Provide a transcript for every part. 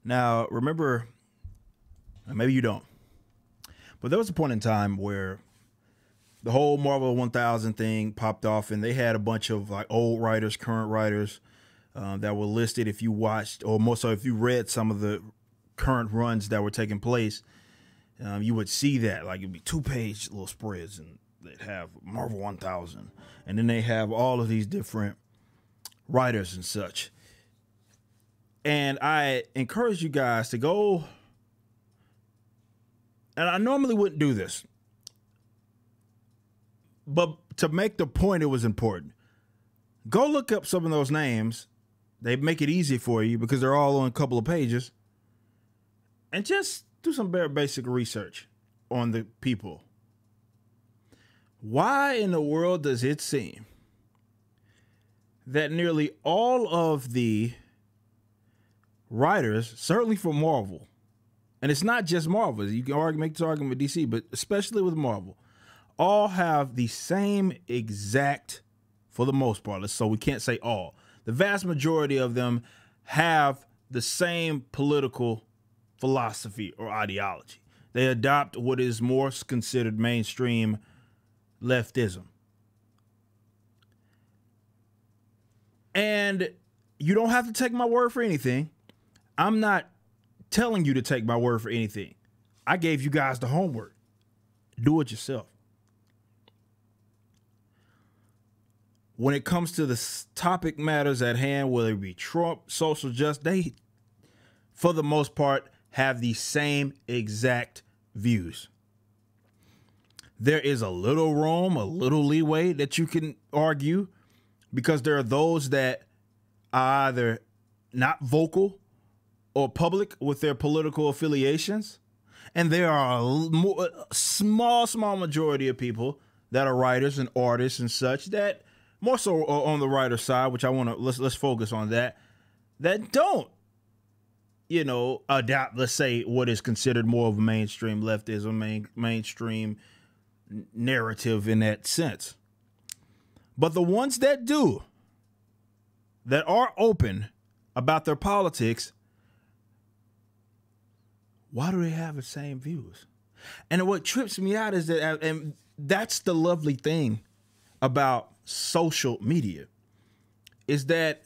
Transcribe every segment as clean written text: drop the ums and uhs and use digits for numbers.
Now, remember, maybe you don't, but there was a point in time where the whole Marvel 1000 thing popped off, and they had a bunch of like old writers, current writers that were listed. If you watched, or more so, if you read some of the current runs that were taking place, you would see that like it'd be 2-page little spreads, and they'd have Marvel 1000, and then they have all of these different writers and such. And I encourage you guys to go, and I normally wouldn't do this, but to make the point, it was important. Go look up some of those names. They make it easy for you because they're all on a couple of pages. And just do some bare basic research on the people. Why in the world does it seem that nearly all of the writers, certainly for Marvel, and it's not just Marvel, you can make this argument with DC, but especially with Marvel, all have the same exact, for the most part, so we can't say all, the vast majority of them have the same political philosophy or ideology. They adopt what is more considered mainstream leftism. And you don't have to take my word for anything. I'm not telling you to take my word for anything. I gave you guys the homework. Do it yourself. When it comes to the topic matters at hand, whether it be Trump, social justice, they, for the most part, have the same exact views. There is a little room, a little leeway that you can argue, because there are those that are either not vocal or public with their political affiliations. And there are a small majority of people that are writers and artists and such that more so on the writer side, which I want to, let's focus on that don't, adopt, let's say, what is considered more of a mainstream leftism, mainstream narrative in that sense. But the ones that do, that are open about their politics, why do they have the same views? And what trips me out is that, and that's the lovely thing about social media, is that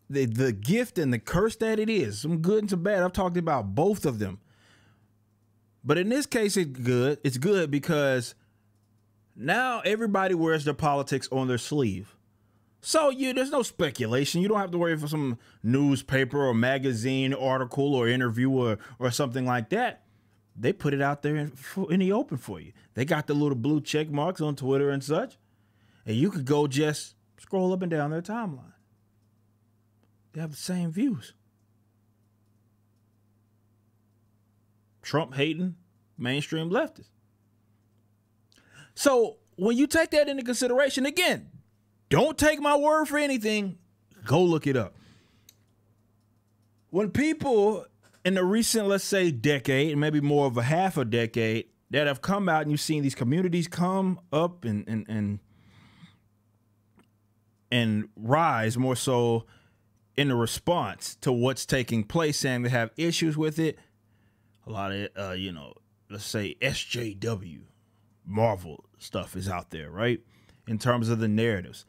the gift and the curse that it is, some good and some bad. I've talked about both of them. But in this case, it's good. It's good because now everybody wears their politics on their sleeve. So there's no speculation. You don't have to worry for some newspaper or magazine article or interview or something like that. They put it out there in the open for you. They got the little blue check marks on Twitter and such. And you could go just scroll up and down their timeline. They have the same views. Trump hating mainstream leftists. So when you take that into consideration, again, don't take my word for anything. Go look it up. When people in the recent, let's say, decade, maybe more of a half a decade, that have come out and you've seen these communities come up and rise more so in the response to what's taking place, saying they have issues with it. A lot of, let's say SJW, Marvel stuff is out there, right? In terms of the narratives.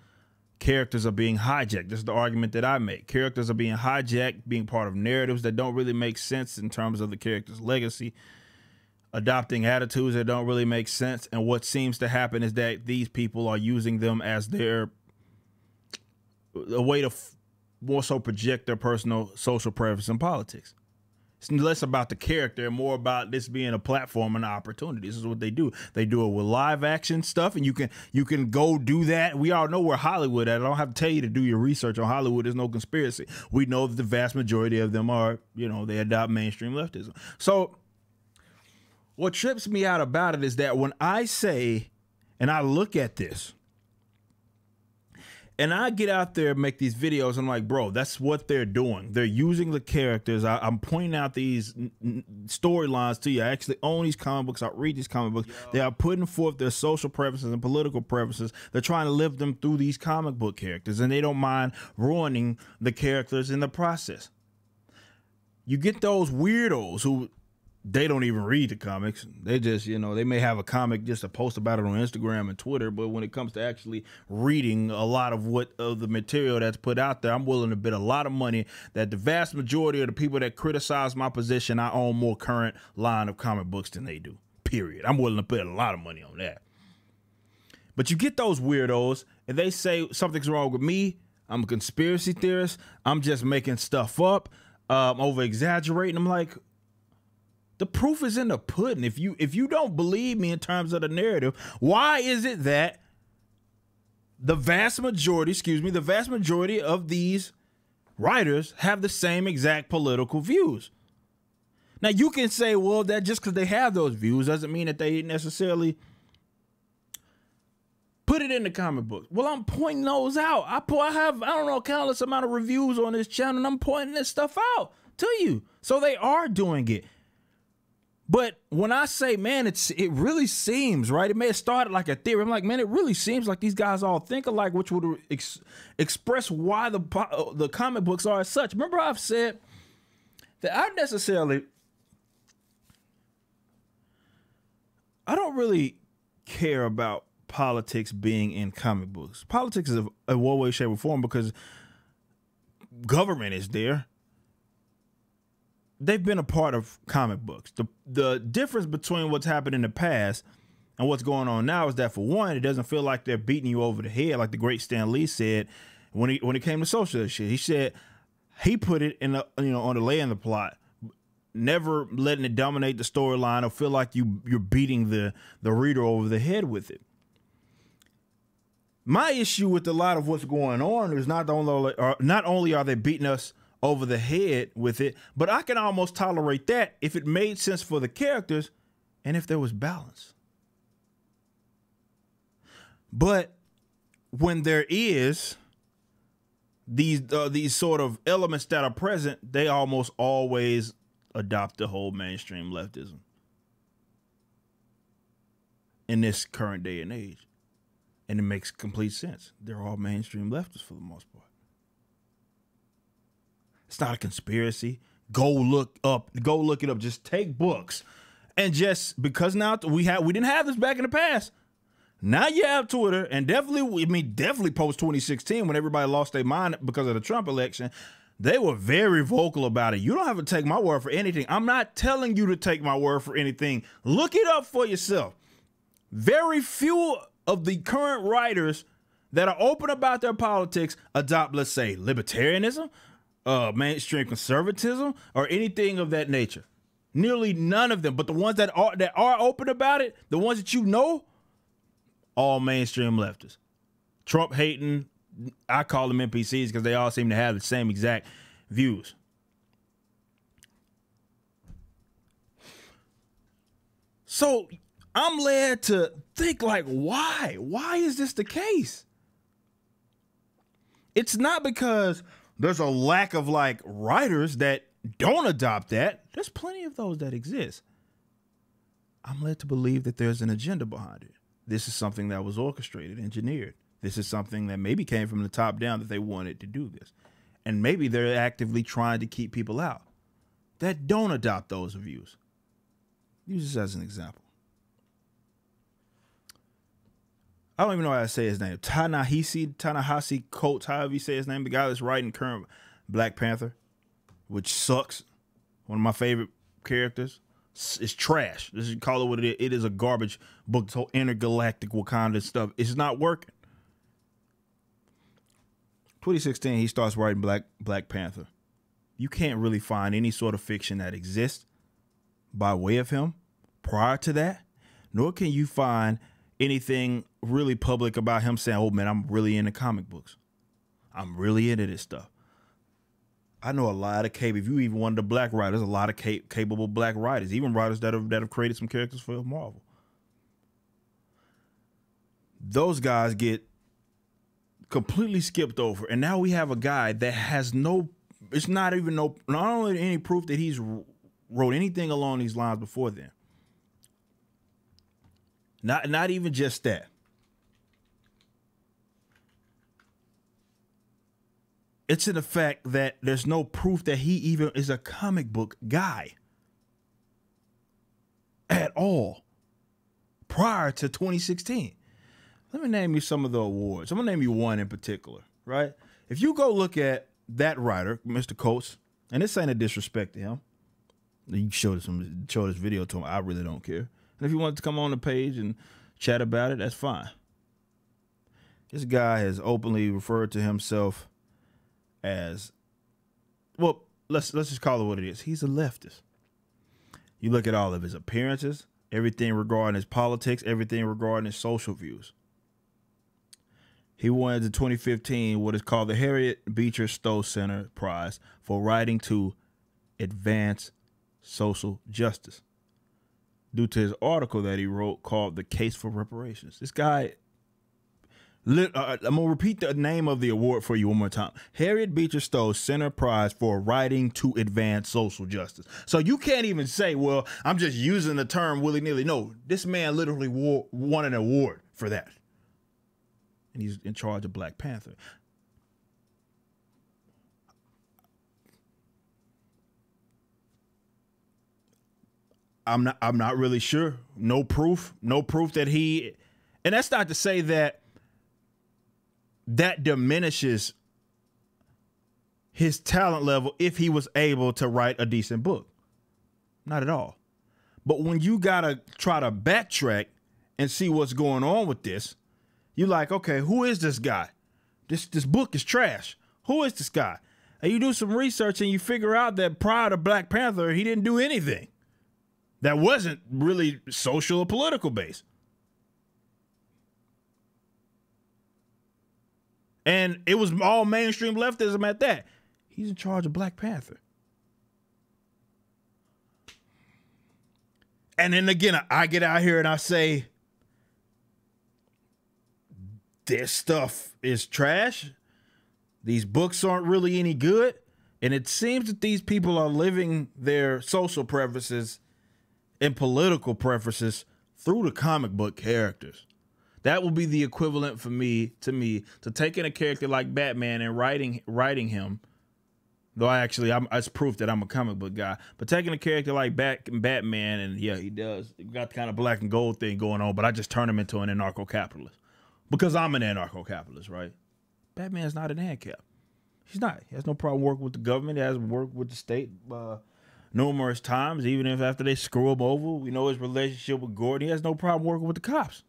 Characters are being hijacked. This is the argument that I make. Characters are being hijacked, being part of narratives that don't really make sense in terms of the character's legacy, adopting attitudes that don't really make sense. And what seems to happen is that these people are using them as a way to more so project their personal social preference and politics. It's less about the character and more about this being a platform and an opportunity. This is what they do. They do it with live action stuff, and you can go do that. We all know where Hollywood at. I don't have to tell you to do your research on Hollywood. There's no conspiracy. We know that the vast majority of them are, they adopt mainstream leftism. So what trips me out about it is that when I say, and I look at this, and I get out there and make these videos, I'm like, bro, that's what they're doing. They're using the characters. I'm pointing out these storylines to you. I actually own these comic books. I read these comic books. Yo. They are putting forth their social preferences and political preferences. They're trying to live them through these comic book characters, and they don't mind ruining the characters in the process. You get those weirdos who they don't even read the comics. They just, they may have a comic just to post about it on Instagram and Twitter, but when it comes to actually reading a lot of the material that's put out there, I'm willing to bet a lot of money that the vast majority of the people that criticize my position, I own more current line of comic books than they do. Period. I'm willing to bet a lot of money on that. But you get those weirdos and they say something's wrong with me. I'm a conspiracy theorist. I'm just making stuff up, over exaggerating. I'm like, the proof is in the pudding. If you don't believe me in terms of the narrative, why is it that the vast majority of these writers have the same exact political views? Now you can say, well, that just because they have those views doesn't mean that they necessarily put it in the comic books. Well, I'm pointing those out. I have, I don't know, countless amount of reviews on this channel, and I'm pointing this stuff out to you. So they are doing it. But when I say, man, it really seems, right? It may have started like a theory. I'm like, man, it really seems like these guys all think alike, which would express why the comic books are as such. Remember I've said that I don't really care about politics being in comic books. Politics is a one way, shape, or form because government is there. They've been a part of comic books. The difference between what's happened in the past and what's going on now is that, for one, it doesn't feel like they're beating you over the head like the great Stan Lee said when it came to socialist shit. He said he put it in on the lay in the plot, never letting it dominate the storyline or feel like you're beating the reader over the head with it. My issue with a lot of what's going on is not only are they beating us over the head with it, but I can almost tolerate that if it made sense for the characters and if there was balance. But when there is these sort of elements that are present, they almost always adopt the whole mainstream leftism in this current day and age. And it makes complete sense. They're all mainstream leftists for the most part. It's not a conspiracy. Go look it up. Just take books. And just because now we didn't have this back in the past. Now you have Twitter, and definitely post 2016 when everybody lost their mind because of the Trump election. They were very vocal about it. You don't have to take my word for anything. I'm not telling you to take my word for anything. Look it up for yourself. Very few of the current writers that are open about their politics adopt, let's say, libertarianism, mainstream conservatism, or anything of that nature. Nearly none of them. But the ones that are open about it, the ones that you know, all mainstream leftists. Trump hating, I call them NPCs because they all seem to have the same exact views. So I'm led to think, like, why? Why is this the case? It's not because there's a lack of writers that don't adopt that. There's plenty of those that exist. I'm led to believe that there's an agenda behind it. This is something that was orchestrated, engineered. This is something that maybe came from the top down, that they wanted to do this. And maybe they're actively trying to keep people out that don't adopt those views. Use this as an example. I don't even know how to say his name. Ta-Nehisi Coates, however you say his name, the guy that's writing current Black Panther, which sucks. One of my favorite characters. It's trash. This is call it what it is. It is a garbage book. This whole intergalactic Wakanda stuff. It's not working. 2016, he starts writing Black Panther. You can't really find any sort of fiction that exists by way of him prior to that, nor can you find anything really public about him saying, oh man, I'm really into comic books. I'm really into this stuff. I know a lot of if you even one of the black writers, a lot of capable black writers, even writers that have created some characters for Marvel. Those guys get completely skipped over. And now we have a guy that has not only any proof that he's wrote anything along these lines before then. Not even just that. It's in the fact that there's no proof that he even is a comic book guy at all prior to 2016. Let me name you some of the awards. I'm going to name you one in particular, right? If you go look at that writer, Mr. Coates, and this ain't a disrespect to him. You can show this video to him. I really don't care. And if you want to come on the page and chat about it, that's fine. This guy has openly referred to himself as, well, let's just call it what it is. He's a leftist. You look at all of his appearances, everything regarding his politics, everything regarding his social views. He won the 2015 what is called the Harriet Beecher Stowe Center Prize for writing to advance social justice due to his article that he wrote called The Case for Reparations. This guy, I'm going to repeat the name of the award for you one more time. Harriet Beecher Stowe Center Prize for writing to advance social justice. So you can't even say, well, I'm just using the term willy-nilly. No, this man literally won an award for that. And he's in charge of Black Panther. I'm not really sure. No proof that he, and that's not to say that diminishes his talent level if he was able to write a decent book. Not at all. But when you gotta try to backtrack and see what's going on with this, you're like, okay, who is this guy? This book is trash. Who is this guy? And you do some research and you figure out that prior to Black Panther, he didn't do anything that wasn't really social or political based. And it was all mainstream leftism at that. He's in charge of Black Panther. And then again, I get out here and I say, this stuff is trash. These books aren't really any good. And it seems that these people are living their social preferences and political preferences through the comic book characters. That will be the equivalent to me to taking a character like Batman and writing him. Though it's proof that I'm a comic book guy. But taking a character like Batman, and yeah, he does. He got the kind of black and gold thing going on, but I just turn him into an anarcho-capitalist. Because I'm an anarcho-capitalist, right? Batman's not an ANCAP. He's not. He has no problem working with the government. He has worked with the state numerous times, even if after they screw him over. We know his relationship with Gordon. He has no problem working with the cops.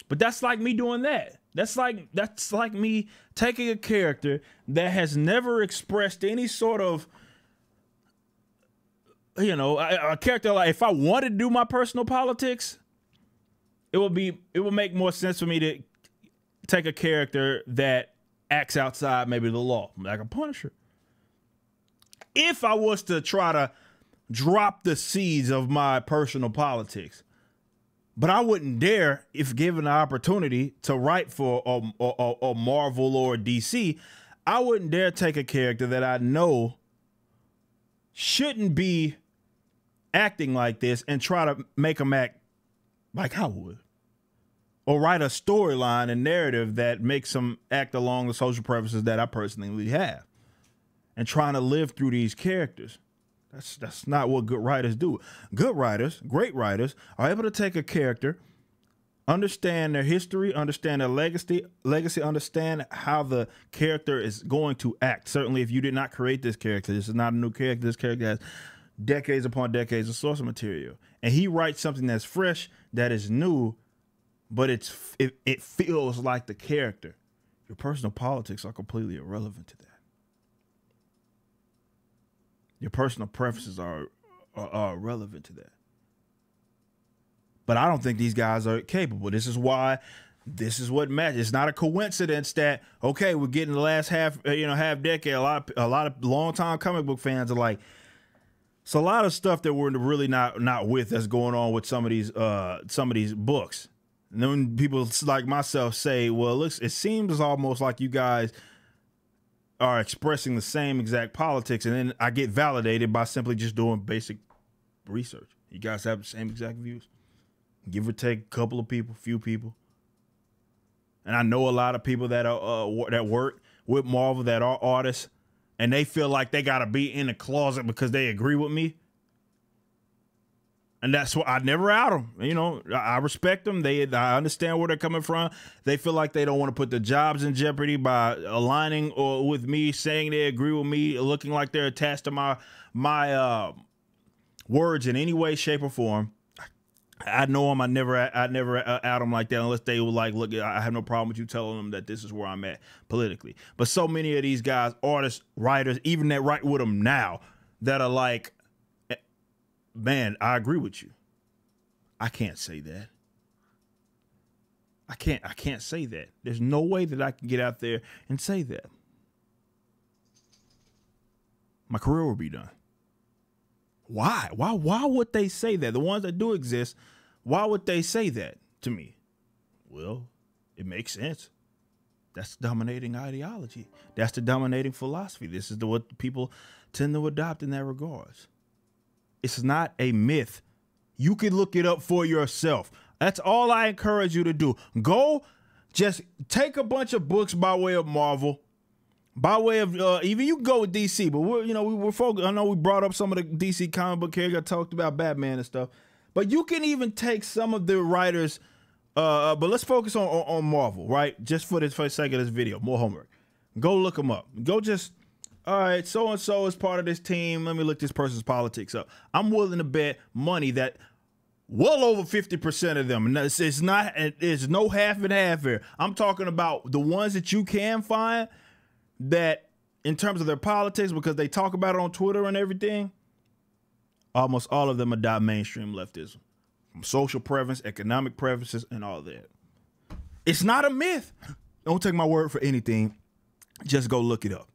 But that's like me doing that. That's like me taking a character that has never expressed any sort of, a character like, if I wanted to do my personal politics, it would make more sense for me to take a character that acts outside maybe the law, like a Punisher. If I was to try to drop the seeds of my personal politics, but I wouldn't dare, if given the opportunity to write for a Marvel or DC, I wouldn't dare take a character that I know shouldn't be acting like this and try to make them act like I would. Or write a storyline and narrative that makes them act along the social preferences that I personally have. And trying to live through these characters. That's not what good writers do. Good writers, great writers, are able to take a character, understand their history, understand their legacy, understand how the character is going to act. Certainly, if you did not create this character, this is not a new character. This character has decades upon decades of source material. And he writes something that's fresh, that is new, but it feels like the character. Your personal politics are completely irrelevant to that. Your personal preferences are irrelevant to that. But I don't think these guys are capable. This is what matters. It's not a coincidence that, okay, we're getting the last half decade. A lot of longtime comic book fans are like, it's a lot of stuff that we're really not with that's going on with some of these books. And then people like myself say, well, it seems almost like you guys are expressing the same exact politics, and then I get validated by simply just doing basic research. You guys have the same exact views, give or take a couple of people, few people. And I know a lot of people that work with Marvel that are artists and they feel like they got to be in the closet because they agree with me. And that's why I never out them. You know, I respect them. I understand where they're coming from. They feel like they don't want to put their jobs in jeopardy by aligning or with me, saying they agree with me, looking like they're attached to my words in any way, shape, or form. I know them. I never out them like that unless they were like, look, I have no problem with you telling them that this is where I'm at politically. But so many of these guys, artists, writers, even that write with them now, that are like, man, I agree with you. I can't say that. I can't say that. There's no way that I can get out there and say that. My career will be done. Why? Why would they say that? The ones that do exist, why would they say that to me? Well, it makes sense. That's the dominating ideology. That's the dominating philosophy. This is what people tend to adopt in that regards. It's not a myth. You can look it up for yourself. That's all I encourage you to do. Go just take a bunch of books by way of Marvel, by way of even you can go with DC, but we're focused. I know we brought up some of the DC comic book characters. I talked about Batman and stuff, but you can even take some of the writers. But let's focus on Marvel, right? Just for the sake of this video, more homework. Go look them up. Go just. All right, so-and-so is part of this team. Let me look this person's politics up. I'm willing to bet money that well over 50% of them, and it's no half and half here. I'm talking about the ones that you can find that in terms of their politics, because they talk about it on Twitter and everything, almost all of them adopt mainstream leftism. From social preference, economic preferences, and all that. It's not a myth. Don't take my word for anything. Just go look it up.